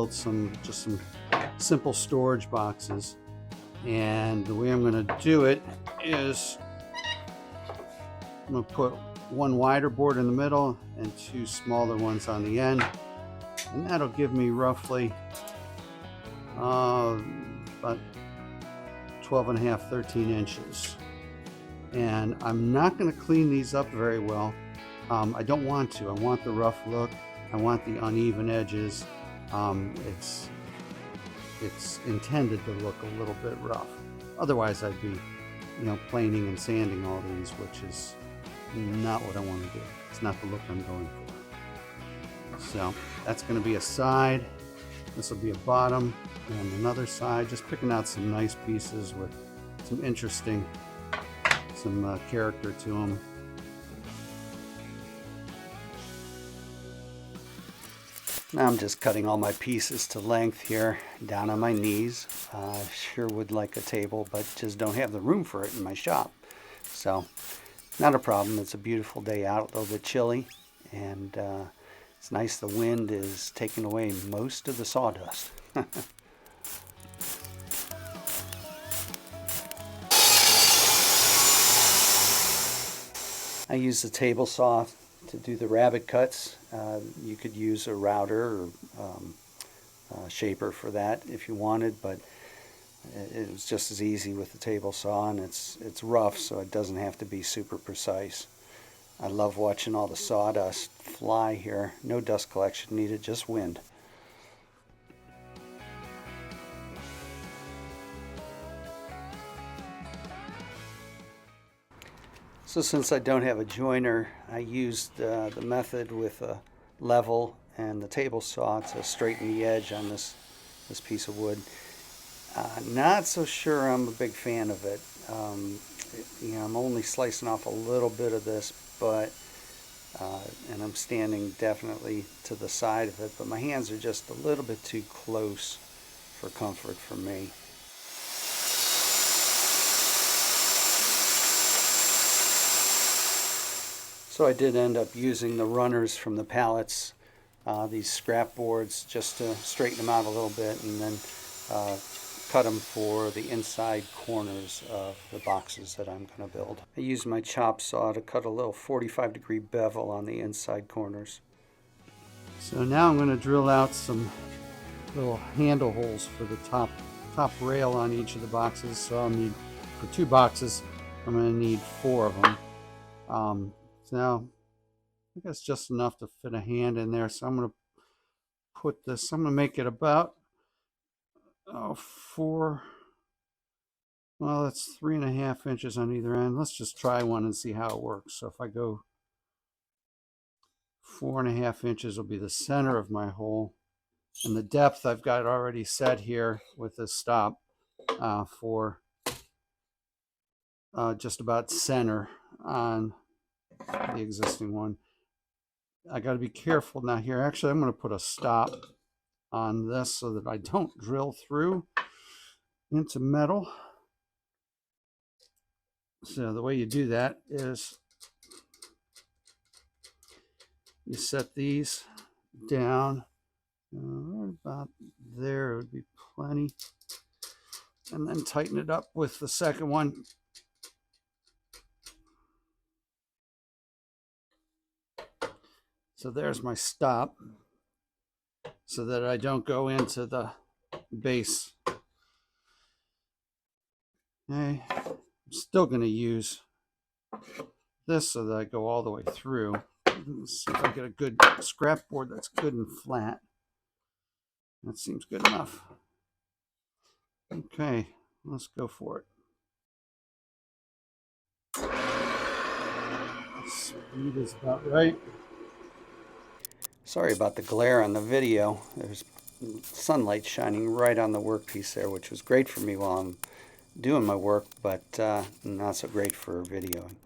build some simple storage boxes. And the way I'm going to do it is I'm going to put one wider board in the middle and two smaller ones on the end, and that'll give me roughly about 12 and a half, 13 inches. And I'm not going to clean these up very well. I don't want to. I want the rough look. I want the uneven edges. It's intended to look a little bit rough. Otherwise, I'd be, planing and sanding all these, which is not what I want to do. It's not the look I'm going for. So that's going to be a side. This will be a bottom and another side. Just picking out some nice pieces with some interesting, some character to them. Now I'm just cutting all my pieces to length here, down on my knees. Sure would like a table, but just don't have the room for it in my shop. So, not a problem. It's a beautiful day out, a little bit chilly, and it's nice the wind is taking away most of the sawdust. I use the table saw to do the rabbet cuts. You could use a router or shaper for that if you wanted, but it was just as easy with the table saw, and it's rough, so it doesn't have to be super precise. I love watching all the sawdust fly here. No dust collection needed, just wind. So since I don't have a joiner, I used the method with a level and the table saw to straighten the edge on this piece of wood. Not so sure I'm a big fan of it. I'm only slicing off a little bit of this, but and I'm standing definitely to the side of it, but my hands are just a little bit too close for comfort for me. So I did end up using the runners from the Pallets, these scrap boards, just to straighten them out a little bit, and then cut them for the inside corners of the boxes that I'm going to build. I used my chop saw to cut a little 45-degree bevel on the inside corners. So now I'm going to drill out some little handle holes for the top rail on each of the boxes. So I'll need, for 2 boxes, I'm going to need 4 of them. Now, I think that's just enough to fit a hand in there. So I'm going to put this, I'm going to make it about 4, well, that's 3.5 inches on either end. Let's just try one and see how it works. So if I go 4.5 inches will be the center of my hole. And the depth I've got already set here with this stop for just about center on the existing one. I got to be careful now here. Actually, I'm going to put a stop on this so that I don't drill through into metal. So the way you do that is you set these down right about there. It would be plenty, and then tighten it up with the second one. So there's my stop, so that I don't go into the base. Okay, I'm still going to use this so that I go all the way through. Let's see if I get a good scrap board that's good and flat. That seems good enough. Okay, let's go for it. Speed is about right. Sorry about the glare on the video. There's sunlight shining right on the workpiece there, which was great for me while I'm doing my work, but not so great for videoing.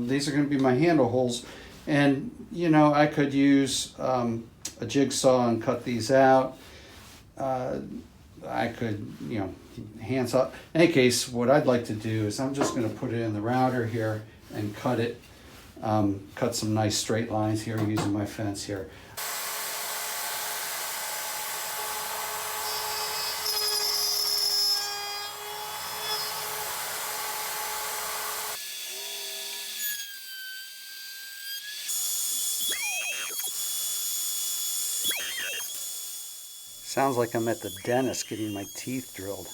These are going to be my handle holes, and I could use a jigsaw and cut these out. I could hand saw. In any case, what I'd like to do is I'm just going to put it in the router here and cut it. Cut some nice straight lines here using my fence here. Sounds like I'm at the dentist getting my teeth drilled.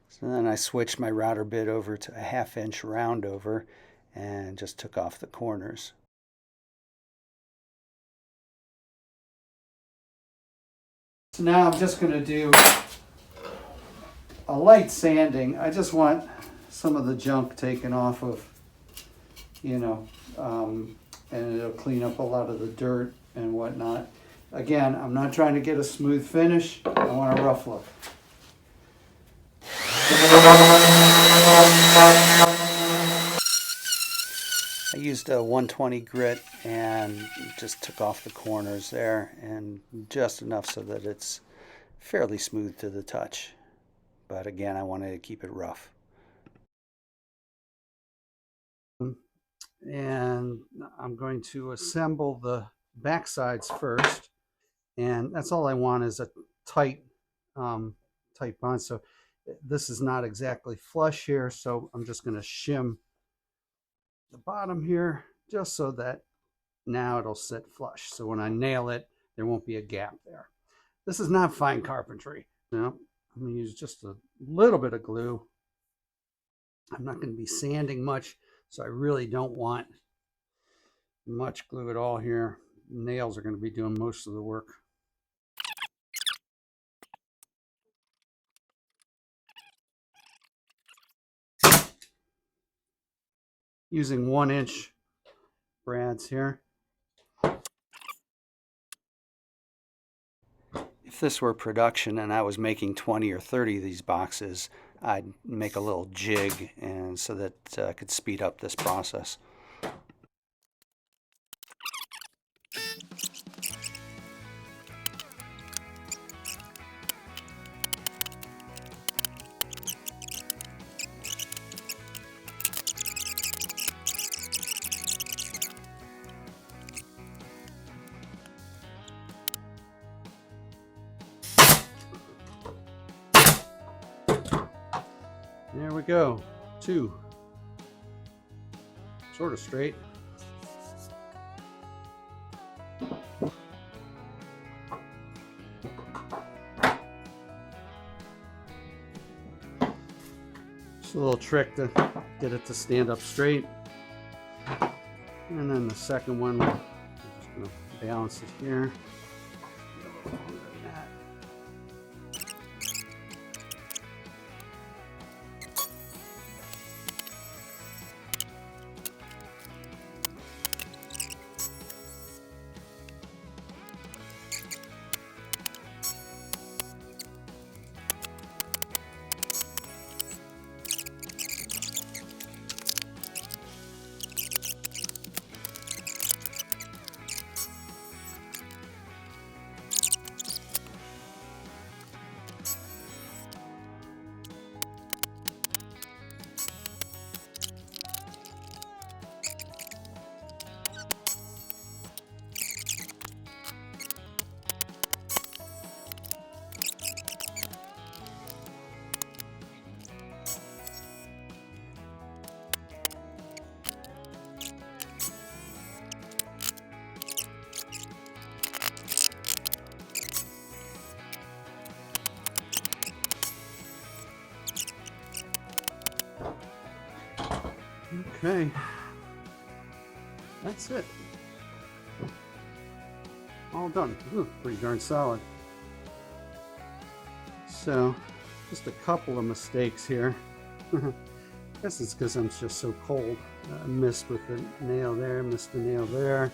So then I switched my router bit over to a 1/2 inch round over and just took off the corners. So now I'm just going to do a light sanding. I just want some of the junk taken off of, and it'll clean up a lot of the dirt and whatnot. Again, I'm not trying to get a smooth finish. I want a rough look. I used a 120 grit and just took off the corners there, and just enough so that it's fairly smooth to the touch. But again, I wanted to keep it rough. And I'm going to assemble the back sides first, and that's all I want is a tight bond. So this is not exactly flush here, so I'm just going to shim the bottom here just so that now it'll sit flush. So when I nail it, there won't be a gap there. This is not fine carpentry. No, I'm going to use just a little bit of glue. I'm not going to be sanding much, so I really don't want much glue at all here. Nails are going to be doing most of the work. Using 1-inch brads here. If this were production and I was making 20 or 30 of these boxes, I'd make a little jig and so that I could speed up this process. There we go, 2. Sort of straight. Just a little trick to get it to stand up straight. And then the second one, I'm just going to balance it here. Okay, that's it. All done. Ooh, pretty darn solid. So, just a couple of mistakes here. I guess it's because I'm just so cold. I missed with the nail there, missed the nail there.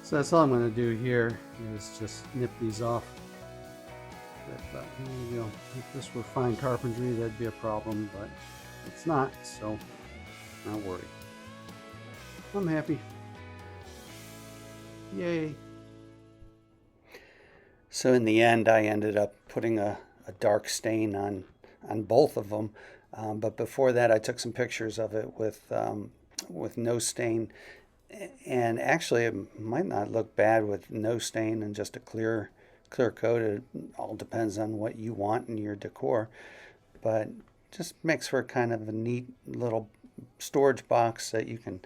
So that's all I'm going to do here is just nip these off. But here you go. If this were fine carpentry, that'd be a problem, but it's not, so not worry. I'm happy. Yay. So in the end, I ended up putting a dark stain on both of them. But before that, I took some pictures of it with no stain. And actually, it might not look bad with no stain and just a clear coat. It all depends on what you want in your decor, but just makes for kind of a neat little storage box that you can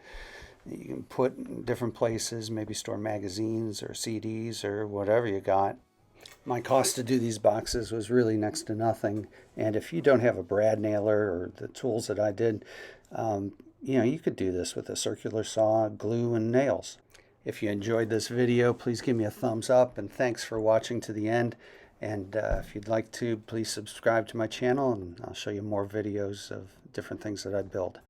put in different places, maybe store magazines or CDs or whatever you got. My cost to do these boxes was really next to nothing, and if you don't have a brad nailer or the tools that I did, um, you could do this with a circular saw, glue, and nails. If you enjoyed this video, please give me a thumbs up, and thanks for watching to the end. And if you'd like to, please subscribe to my channel, and I'll show you more videos of different things that I build.